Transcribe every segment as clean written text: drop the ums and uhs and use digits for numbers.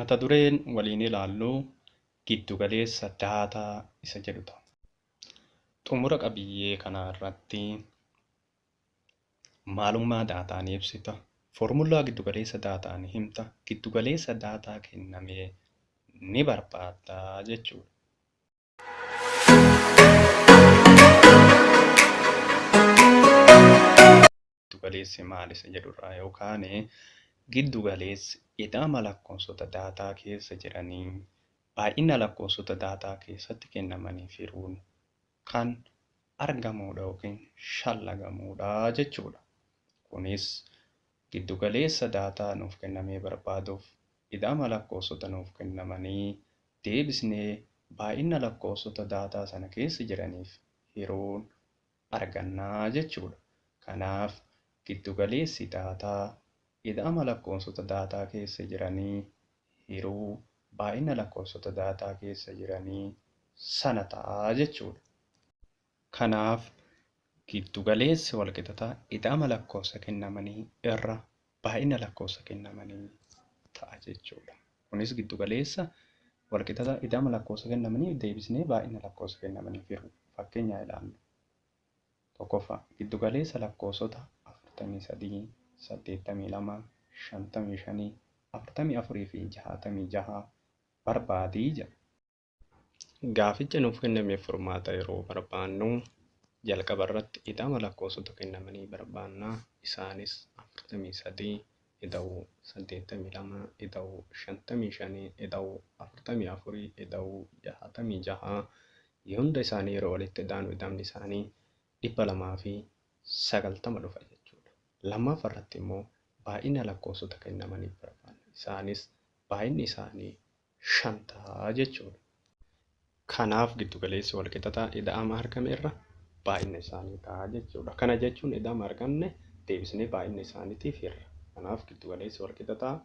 Mata dureen waliin ilaallu giddu-galeessa daataa isa jedhudha. Xumura qabiyyee kanaa irratti maalummaa daataa ni ibsita. Foormulaa giddu-galeessa daataa ni himta. Giddu-galeessa daataa kennamee ni barbaadda jechuudha. Giddu-galeessi maal isa jedhurraa yookaan giddu-galeessi ida'ama lakkoofsota daataa keessa jiranii baay'ina lakkoofsota daataa keessatti kennamanii firuun kan argamudha yookiin shallagamudha jechuudha. Kunis giddu-galeessa daataa nuuf kennamee barbaaduuf ida'ama lakkoofsota nuuf kennamanii deebisnee baay'ina lakkoofsota daataa sana keessa jiraniif hiruun argannaa jechuudha. Kanaaf giddu-galeessi daataa ida'ama lakkoofsota daataa keessa jiranii hiruu baay'ina lakkoofsota daataa keessa jiranii sana ta'a jechuudha. Kanaaf giddu-galeessi walqixataa ida'ama lakkoofsa kennamanii irra baay'ina lakkoofsa kennamanii ta'a jechuudha. Kunis giddu-galeessa walqixataa ida'ama lakkoofsa kennamanii deebisnee baay'ina lakkoofsa kennamanii hiruu. Fakkeenyaa ilaallu. Tokkoffaa giddu-galeessa lakkoofsota 43, 82, 55, 44 fi 66 barbaadii jedha. Gaaficha nuuf kenname furmaata yeroo barbaannu jalqaba irratti ida'ama lakkoofsota kennamanii barbaannaa. Isaanis 43 ida'uu 82 ida'uu 55 ida'uu 44 ida'uu 66 hunda isaanii yeroo walitti daanu ida'amni isaanii 290 dhufa jechuudha. Lammaffaa irratti immoo baay'ina lakkoofsota kennamanii barbaanna. Isaanis baay'inni isaanii 5 ta'a jechuudha. Kanaaf giddu-galeessi walqixataa ida'ama argame irra baay'ina isaanii ta'a jechuudha. Kana jechuun ida'ama arganne deebisnee baay'ina isaaniitiif hirra. Kanaaf giddu-galeessi walqixataa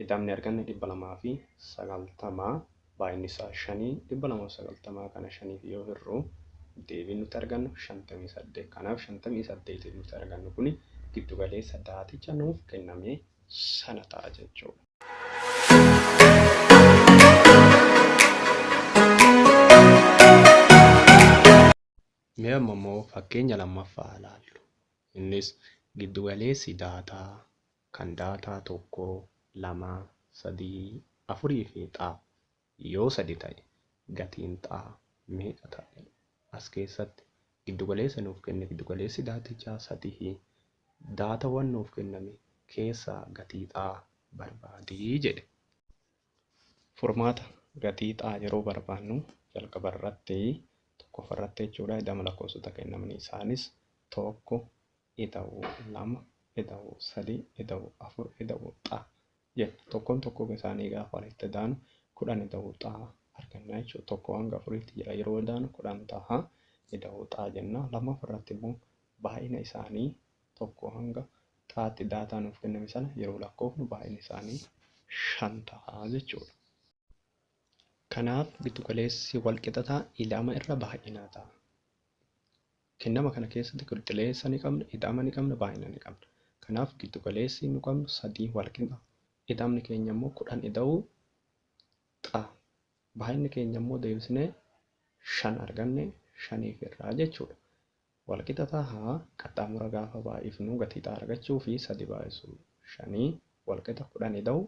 ida'amni arganne 290 baay'inni isaa 5 290 kana 5 yoo hirru deebiin nuti argannu 58. Kanaaf 58 nuti argannu kuni giddu-galeessa daaticha nuuf kennamee sana ta'a jechuudha. Mee amma immoo fakkeenya lammaffaa ilaallu. Innis giddu-galeessi daataa kan daataa 1, 2, 3, 4 fi xaa yoo 3 ta'e gatiin xaa meeqa ta'a? As keessatti giddu-galeessa nuuf kenne giddu-galeessi daatichaa 3 fi daatawwan nuuf kenname keessaa gatii xaa barbaadii jedhe. Furmaata gatii xaa yeroo barbaannu jalqaba irratti tokkoffaa irratti jechuudha ida'ama lakkoofsota kennamanii isaanis 1 ida'uu 2 ida'uu 3 ida'uu 4 ida'uu xaa jedha. Tokkoon isaanii gaafa walitti daanu 10 ida'uu xaa arganna jechuudha. 1 hanga 4tti jira yeroo daanu 10 ta'a ida'uu xaa jenna. Lammaffaa irratti immoo baay'ina isaanii 1 hanga xaatti daataa nuuf kenname sana yeroo lakkoofnu baay'inni isaanii 5 ta'a jechuudha. Kanaaf giddu-galeessi walqixataa ida'ama irra baay'inaa ta'a. Kennama kana keessatti giddu-galeessa ni qabna, ida'ama ni qabna, baay'ina ni qabna. Kanaaf giddu-galeessi nu qabnu 3 walqixa. Ida'amni keenya immoo 10 ida'uu xaa. Baay'inni keenya immoo deebisnee 5 arganne 5 irraa jechuudha. Walqixataa haa qaxxaamura gaafa baay'ifnu gatii xaa argachuu fi 3 baay'isuu 5 walqixa 10 ida'uu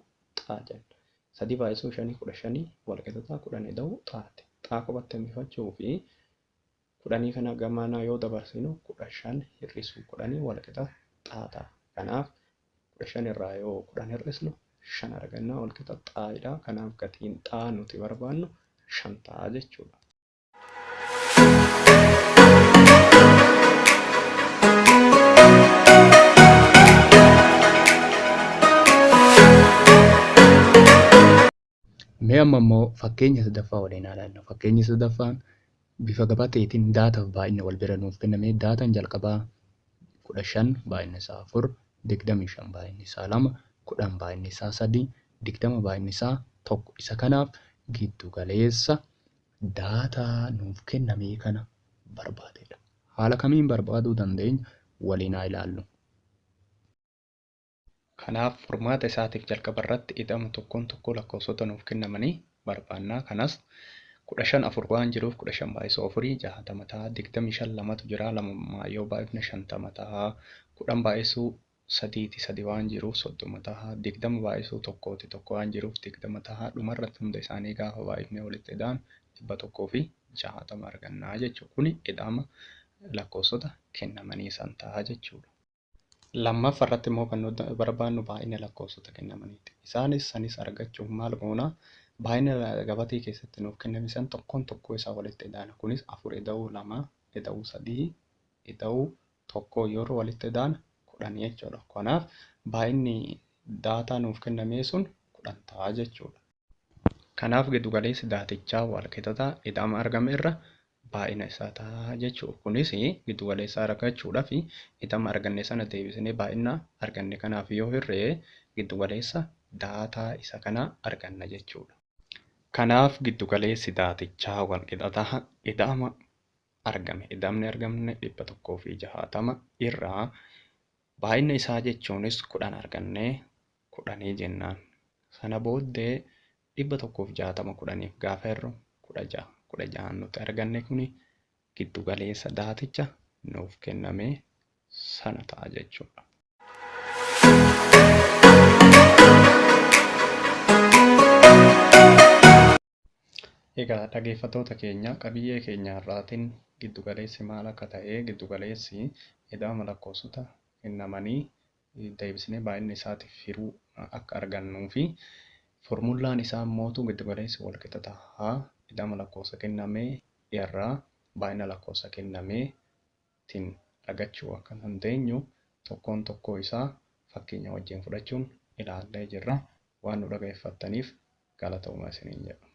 xaa jenna. 3 baay'isuu 5 15 walqixataa 10 ida'uu xaati. Xaa qubatti hambifachuu fi 10 kana gamanaa yoo dabarsinu 15 hir'isuu 10 walqixa xaa ta'a. Kanaaf 15 irraa yoo 10 hir'isnu 5 arganna walqixa xaa'idha. Kanaaf gatiin xaa nuti barbaannu 5 ta'a jechuudha. Mee amma immoo fakkeenya sadaffaa waliin ilaallu. Fakkeenyi sadaffaan bifa gabateetiin daataaf baay'ina wal bira nuuf kenname. Daataan jalqabaa 15 baay'inni isaa 4, 25 baay'inni isaa 2, 10 baay'inni isaa 3, 20 baay'inni isaa 1. Isa kanaaf giddu-galeessa daataa nuuf kenname kana barbaadedha. Haala kamiin barbaaduu dandeenya waliin haa ilaallu. Kanaaf furmaata isaatiif jalqaba irratti ida'ama tokkoon tokkoo lakkoofsota nuuf kennamanii barbaannaa. Kanas 15 4 waan jiruuf 15 baay'isuu 4 60 ta'a. 25 lamatu jira, lamummaa yoo baay'ifne 50 ta'a. 10 baay'isuu 3 waan jiruuf 30 ta'a. 20 baay'isuu tokko waan jiruuf 20 ta'a. Dhumarratti hunda isaanii gaafa baay'ifne walitti ida'an 160 argannaa jechuudha. Kuni ida'ama lakkoofsota kennamanii san ta'a jechuudha. Lammaffaa irratti immoo kan nuti barbaannu baay'ina lakkoofsota kennamaniiti. Isaanis sanis argachuuf maal goona? Baay'ina gabatee keessatti nuuf kenname san tokkoon tokkoo isaa walitti ida'ana. Kunis 4 ida'uu 2 ida'uu 3 ida'uu 1 yeroo walitti ida'an 10 jechuudha. Kanaaf baay'inni daataa nuuf kenname sun 10 ta'a jechuudha. Kanaaf giddugaleessi daatichaa walqixxataa ida'ama argame irra baay'ina isaa ta'a jechuudha. Kunis giddugaleessa argachuudhaaf ida'ama arganne sana deebisnee baay'ina arganne kanaaf yoo hirree giddugaleessa daataa isa kana arganna jechuudha. Kanaaf giddugaleessi daatichaa walqixxataa ida'ama argame. Ida'amni argamne 160 irraa baay'ina isaa jechuunis 10 argannee 10 jennaan. Sana booddee 160 10f gaafa hirru 16 nuti arganne kuni giddugaleessa daaticha nuuf kenname sana ta'a jechuudha. Egaa dhaggeeffattoota keenya qabiyyee keenya irraatiin giddugaleessi maal akka ta'e giddugaleessi ida'ama lakkoofsota kennamanii deebisnee baay'ina isaatiif hiruu akka argannuu fi formulaan isaa immoo giddugaleessi walqixxataa ida'ama lakkoofsa kennamee irraa baay'ina lakkoofsa kennameetiin argachuu akka dandeenyu tokkoon tokkoo isaa fakkeenya wajjin fudhachuun ilaallee jirra. Waan nu dhaggeeffattaniif galatoomaa isiniin jedha.